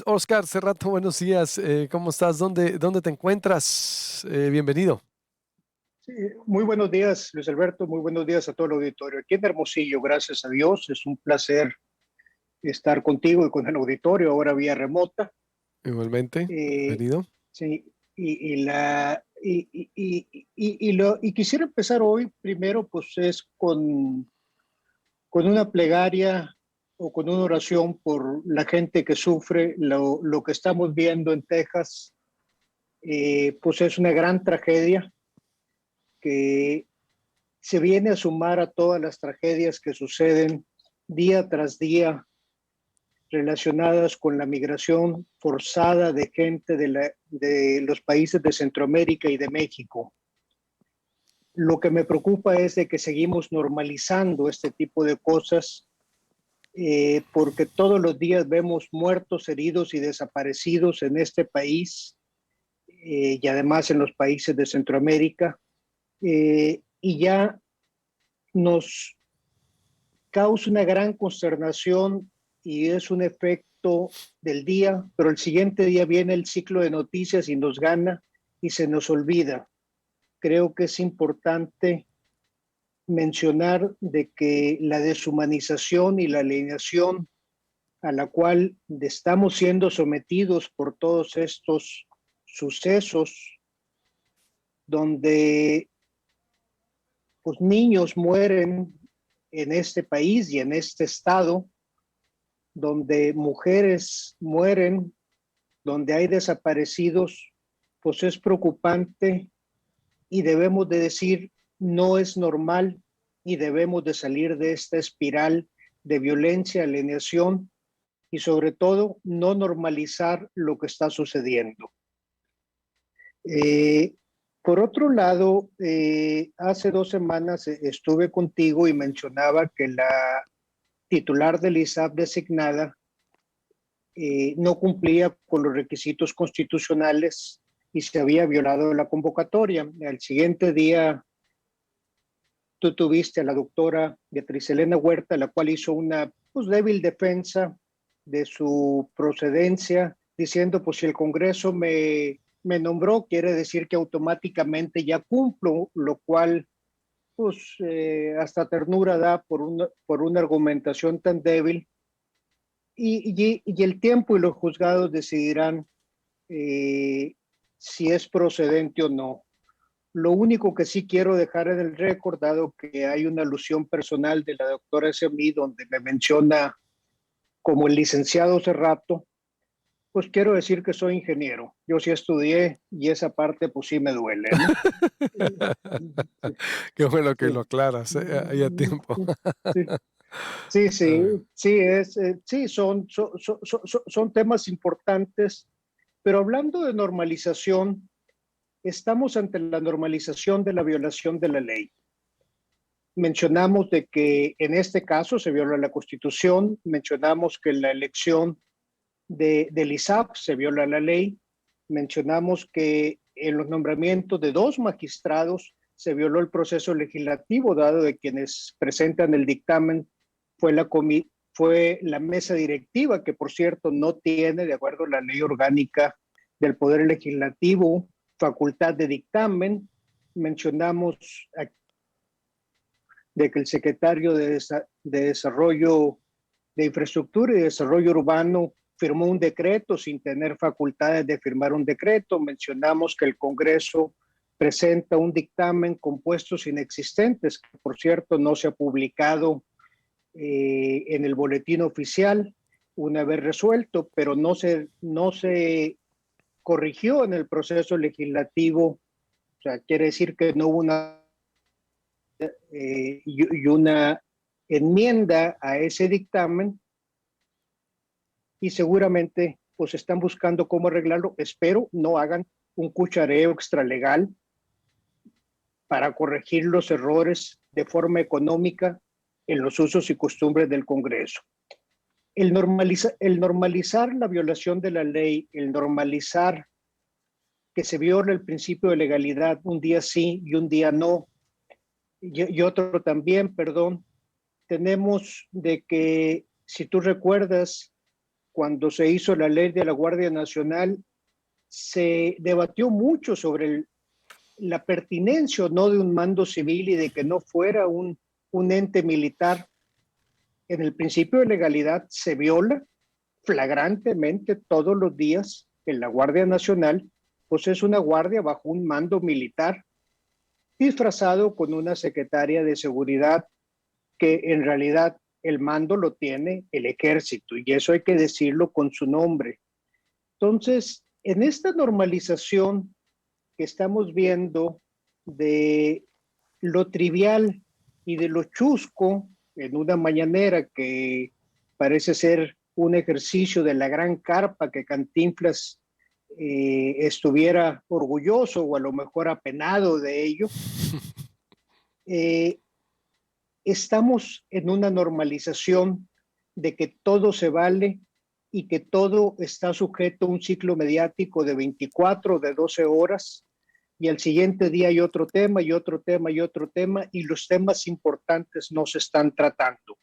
Oscar Cerrato, buenos días. ¿Cómo estás? ¿Dónde te encuentras? Bienvenido. Sí, muy buenos días, Luis Alberto. Muy buenos días a todo el auditorio. Aquí en Hermosillo, gracias a Dios. Es un placer estar contigo y con el auditorio, ahora vía remota. Igualmente, Eh, bienvenido. sí, y quisiera empezar hoy primero, pues es con una plegaria o con una oración por la gente que sufre lo que estamos viendo en Texas. Pues es una gran tragedia que se viene a sumar a todas las tragedias que suceden día tras día relacionadas con la migración forzada de gente de los países de Centroamérica y de México. Lo que me preocupa es de que seguimos normalizando este tipo de cosas, porque todos los días vemos muertos, heridos y desaparecidos en este país, y además en los países de Centroamérica, y ya nos causa una gran consternación y es un efecto del día, pero el siguiente día viene el ciclo de noticias y nos gana y se nos olvida. Creo que es importante mencionar de que la deshumanización y la alienación a la cual estamos siendo sometidos por todos estos sucesos donde pues, niños mueren en este país y en este estado, donde mujeres mueren, donde hay desaparecidos, pues es preocupante y debemos de decir no es normal y debemos de salir de esta espiral de violencia, alienación y sobre todo no normalizar lo que está sucediendo. Eh, por otro lado, hace 2 semanas estuve contigo y mencionaba que la titular del ISAP designada no cumplía con los requisitos constitucionales y se había violado la convocatoria. Al siguiente día, tú tuviste a la doctora Beatriz Elena Huerta, la cual hizo una pues, débil defensa de su procedencia, diciendo, pues si el Congreso me nombró, quiere decir que automáticamente ya cumplo, lo cual pues hasta ternura da por una argumentación tan débil y el tiempo y los juzgados decidirán eh, si es procedente o no. Lo único que sí quiero dejar en el récord, dado que hay una alusión personal de la doctora Semí, donde me menciona como el licenciado Cerrato, pues quiero decir que soy ingeniero. Yo sí estudié y esa parte pues sí me duele, ¿no? Sí, Qué bueno que sí. lo aclaras, ahí a tiempo. Sí. Sí, sí, Ah, sí, son temas importantes, pero hablando de normalización, estamos ante la normalización de la violación de la ley. Mencionamos de que en este caso se viola la Constitución, mencionamos que en la elección del ISAP se viola la ley, mencionamos que en los nombramientos de 2 magistrados se violó el proceso legislativo, dado de quienes presentan el dictamen fue fue la mesa directiva, que por cierto no tiene, de acuerdo a la ley orgánica del Poder Legislativo, facultad de dictamen. Mencionamos de que el secretario de Desarrollo de Infraestructura y Desarrollo Urbano firmó un decreto sin tener facultades de firmar un decreto. Mencionamos que el Congreso presenta un dictamen con puestos inexistentes, que por cierto no se ha publicado en el boletín oficial una vez resuelto, pero no se corrigió en el proceso legislativo. O sea, quiere decir que no hubo y una enmienda a ese dictamen y seguramente pues están buscando cómo arreglarlo. Espero no hagan un cuchareo extralegal para corregir los errores de forma económica en los usos y costumbres del Congreso. El normalizar la violación de la ley, el normalizar que se viola el principio de legalidad un día sí y un día no, y otro también, perdón, tenemos de que, si tú recuerdas, cuando se hizo la ley de la Guardia Nacional, se debatió mucho sobre la pertinencia o no de un mando civil y de que no fuera un ente militar. En el principio de legalidad se viola flagrantemente todos los días en la Guardia Nacional, pues es una guardia bajo un mando militar disfrazado con una secretaria de seguridad que en realidad el mando lo tiene el ejército y eso hay que decirlo con su nombre. Entonces, en esta normalización que estamos viendo de lo trivial y de lo chusco en una mañanera que parece ser un ejercicio de la gran carpa que Cantinflas estuviera orgulloso o a lo mejor apenado de ello, estamos en una normalización de que todo se vale y que todo está sujeto a un ciclo mediático de 24 o de 12 horas y al siguiente día hay otro tema y otro tema y otro tema y los temas importantes no se están tratando.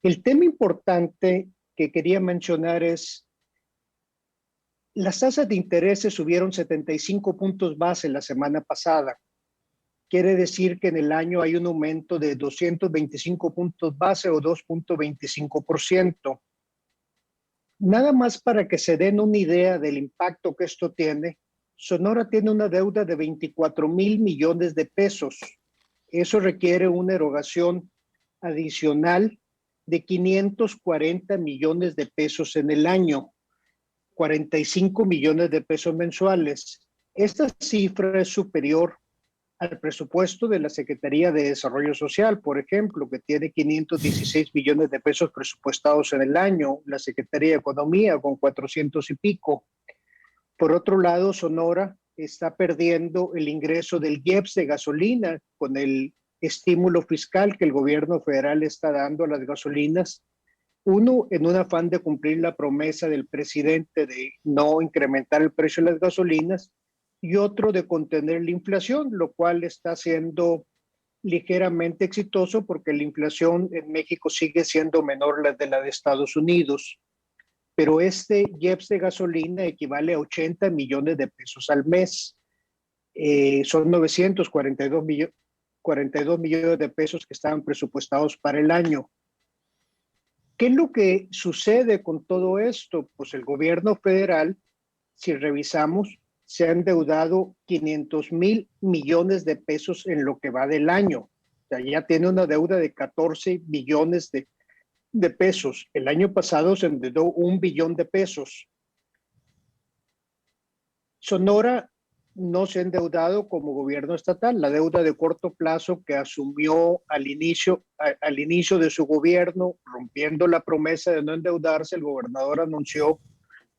El tema importante que quería mencionar es las tasas de interés subieron 75 puntos base la semana pasada. Quiere decir que en el año hay un aumento de 225 puntos base o 2.25%. Nada más para que se den una idea del impacto que esto tiene, Sonora tiene una deuda de 24,000 millones de pesos. Eso requiere una erogación adicional de 540 millones de pesos en el año, 45 millones de pesos mensuales. Esta cifra es superior al presupuesto de la Secretaría de Desarrollo Social, por ejemplo, que tiene 516 millones de pesos presupuestados en el año, la Secretaría de Economía con 400 y pico. Por otro lado, Sonora está perdiendo el ingreso del IEPS de gasolina con el estímulo fiscal que el gobierno federal está dando a las gasolinas. Uno, en un afán de cumplir la promesa del presidente de no incrementar el precio de las gasolinas, y otro de contener la inflación, lo cual está siendo ligeramente exitoso porque la inflación en México sigue siendo menor de la de Estados Unidos. Pero este IEPS de gasolina equivale a 80 millones de pesos al mes. Son 42 millones de pesos que estaban presupuestados para el año. ¿Qué es lo que sucede con todo esto? Pues el gobierno federal, si revisamos, se ha endeudado 500,000 millones de pesos en lo que va del año. O sea, ya tiene una deuda de 14 billones de pesos. El año pasado se endeudó 1 billón de pesos. Sonora no se ha endeudado como gobierno estatal. La deuda de corto plazo que asumió al inicio de su gobierno, rompiendo la promesa de no endeudarse, el gobernador anunció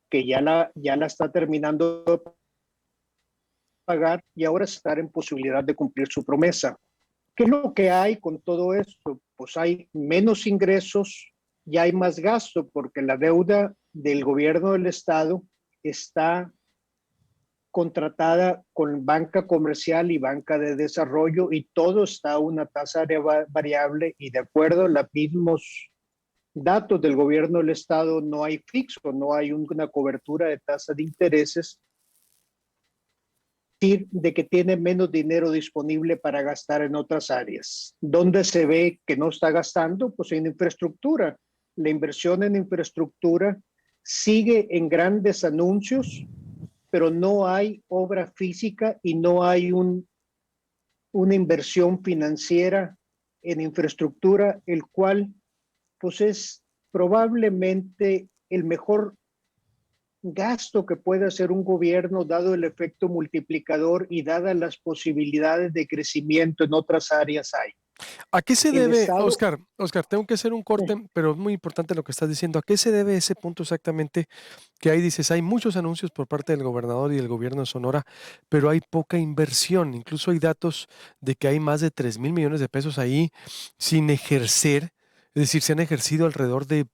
que ya la está terminando de pagar y ahora estar en posibilidad de cumplir su promesa. ¿Qué es lo que hay con todo esto? Pues hay menos ingresos y hay más gasto porque la deuda del gobierno del estado está contratada con banca comercial y banca de desarrollo y todo está a una tasa variable y de acuerdo a los mismos datos del gobierno del estado no hay fixo, no hay una cobertura de tasa de intereses de que tiene menos dinero disponible para gastar en otras áreas. ¿Dónde se ve que no está gastando? Pues en infraestructura. La inversión en infraestructura sigue en grandes anuncios, pero no hay obra física y no hay una inversión financiera en infraestructura, el cual pues es probablemente el mejor gasto que puede hacer un gobierno dado el efecto multiplicador y dadas las posibilidades de crecimiento en otras áreas hay. ¿A qué se El debe, Estado, Oscar? Oscar, tengo que hacer un corte, pero es muy importante lo que estás diciendo. ¿A qué se debe ese punto exactamente? Que ahí dices, hay muchos anuncios por parte del gobernador y del gobierno de Sonora, pero hay poca inversión. Incluso hay datos de que hay más de 3,000 millones de pesos ahí sin ejercer. Es decir, se han ejercido alrededor de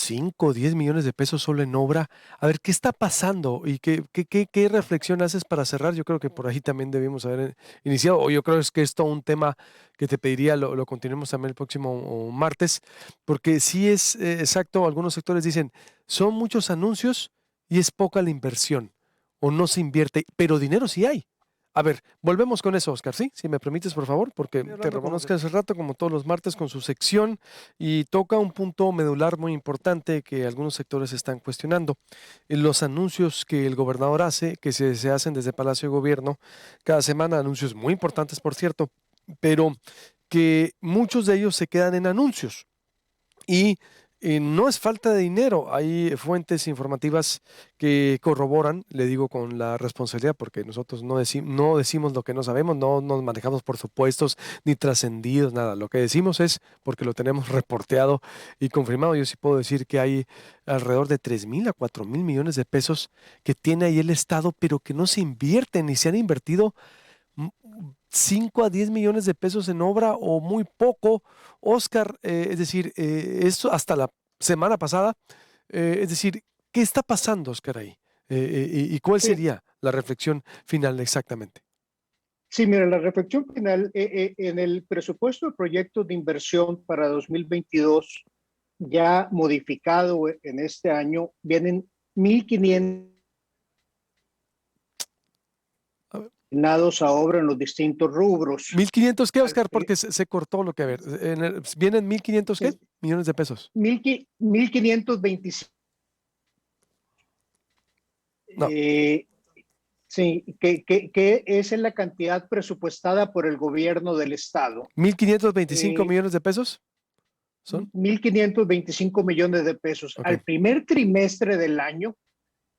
5 o 10 millones de pesos solo en obra. A ver, ¿qué está pasando? ¿Y qué reflexión haces para cerrar? Yo creo que por ahí también debimos haber iniciado, o yo creo es que es todo un tema que te pediría, lo continuemos también el próximo martes, porque sí es exacto, algunos sectores dicen, son muchos anuncios y es poca la inversión, o no se invierte, pero dinero sí hay. A ver, volvemos con eso, Oscar, ¿sí? Si me permites, por favor, porque Estoy te hablando como reconozco hace rato, como todos los martes, con su sección y toca un punto medular muy importante que algunos sectores están cuestionando. Los anuncios que el gobernador hace, que se hacen desde Palacio de Gobierno, cada semana, anuncios muy importantes, por cierto, pero que muchos de ellos se quedan en anuncios. Y no es falta de dinero, hay fuentes informativas que corroboran, le digo con la responsabilidad, porque nosotros no decimos lo que no sabemos, no nos manejamos por supuestos ni trascendidos, nada. Lo que decimos es porque lo tenemos reporteado y confirmado. Yo sí puedo decir que hay alrededor de 3,000 a 4,000 millones de pesos que tiene ahí el Estado, pero que no se invierten ni se han invertido 5 a 10 millones de pesos en obra o muy poco, Oscar, es decir, eso hasta la semana pasada, es decir, ¿qué está pasando, Oscar, ahí? ¿Y cuál Sí, sería la reflexión final exactamente? sí, mira, la reflexión final, en el presupuesto de proyectos de inversión para 2022, ya modificado en este año, vienen 1.500 A ver, destinados a obra en los distintos rubros. 1,500 qué, Al Oscar, pri- porque se cortó lo que, a ver, vienen 1,500 qué sí, millones de pesos. 1.525. No, Eh, sí, que esa es la cantidad presupuestada por el gobierno del estado. 1,525 Eh, millones de pesos son. 1.525 millones de pesos. Ok, Al primer trimestre del año,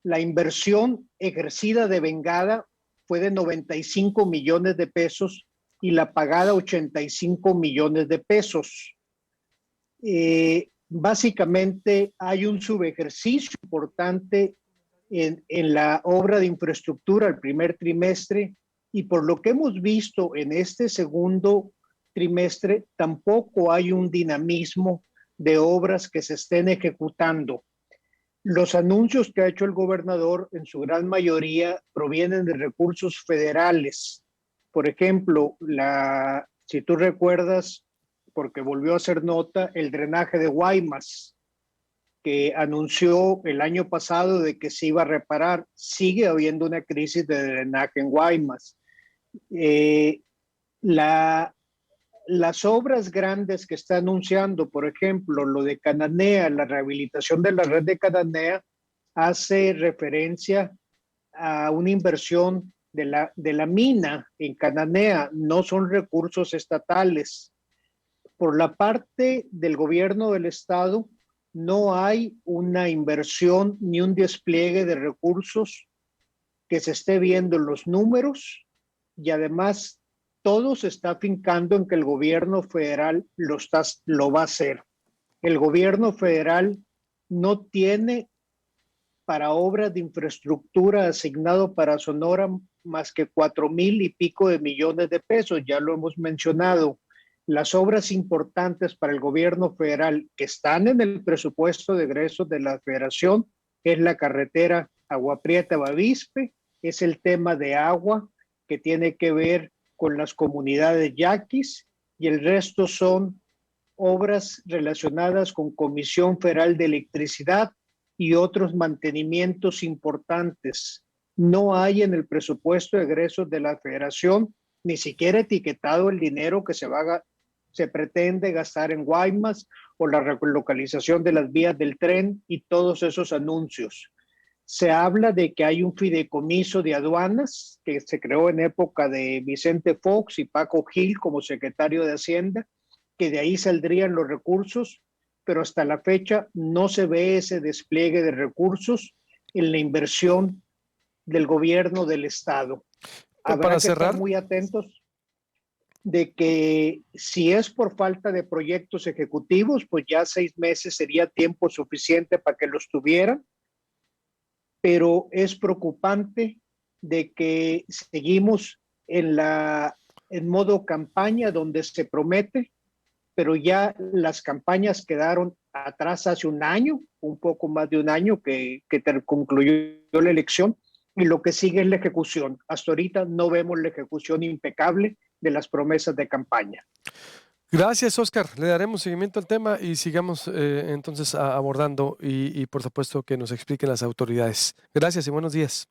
la inversión ejercida de vengada fue de 95 millones de pesos y la pagada 85 millones de pesos. Básicamente hay un subejercicio importante en la obra de infraestructura el primer trimestre y por lo que hemos visto en este segundo trimestre tampoco hay un dinamismo de obras que se estén ejecutando. Los anuncios que ha hecho el gobernador en su gran mayoría provienen de recursos federales. Por ejemplo, si tú recuerdas, porque volvió a hacer nota, el drenaje de Guaymas, que anunció el año pasado de que se iba a reparar. Sigue habiendo una crisis de drenaje en Guaymas. Eh, la, las obras grandes que está anunciando, por ejemplo, lo de Cananea, la rehabilitación de la red de Cananea, hace referencia a una inversión de la mina en Cananea, no son recursos estatales. Por la parte del gobierno del estado, no hay una inversión ni un despliegue de recursos que se esté viendo en los números y además todo se está afincando en que el gobierno federal lo va a hacer. El gobierno federal no tiene para obras de infraestructura asignado para Sonora más que 4,000 y pico de millones de pesos, ya lo hemos mencionado. Las obras importantes para el gobierno federal que están en el presupuesto de egresos de la federación es la carretera Agua Prieta-Bavispe, es el tema de agua que tiene que ver con las comunidades yaquis y el resto son obras relacionadas con Comisión Federal de Electricidad y otros mantenimientos importantes. No hay en el presupuesto de egresos de la federación ni siquiera etiquetado el dinero que se pretende gastar en Guaymas o la relocalización de las vías del tren y todos esos anuncios. Se habla de que hay un fideicomiso de aduanas que se creó en época de Vicente Fox y Paco Gil como secretario de Hacienda, que de ahí saldrían los recursos, pero hasta la fecha no se ve ese despliegue de recursos en la inversión del gobierno del Estado. Para Habrá que estar cerrar, muy atentos de que si es por falta de proyectos ejecutivos, pues ya 6 meses sería tiempo suficiente para que los tuvieran, pero es preocupante de que seguimos en modo campaña donde se promete, pero ya las campañas quedaron atrás hace un año, un poco más de un año que concluyó la elección, y lo que sigue es la ejecución. Hasta ahorita no vemos la ejecución impecable de las promesas de campaña. Gracias, Oscar. Le daremos seguimiento al tema y sigamos entonces abordando y por supuesto que nos expliquen las autoridades. Gracias y buenos días.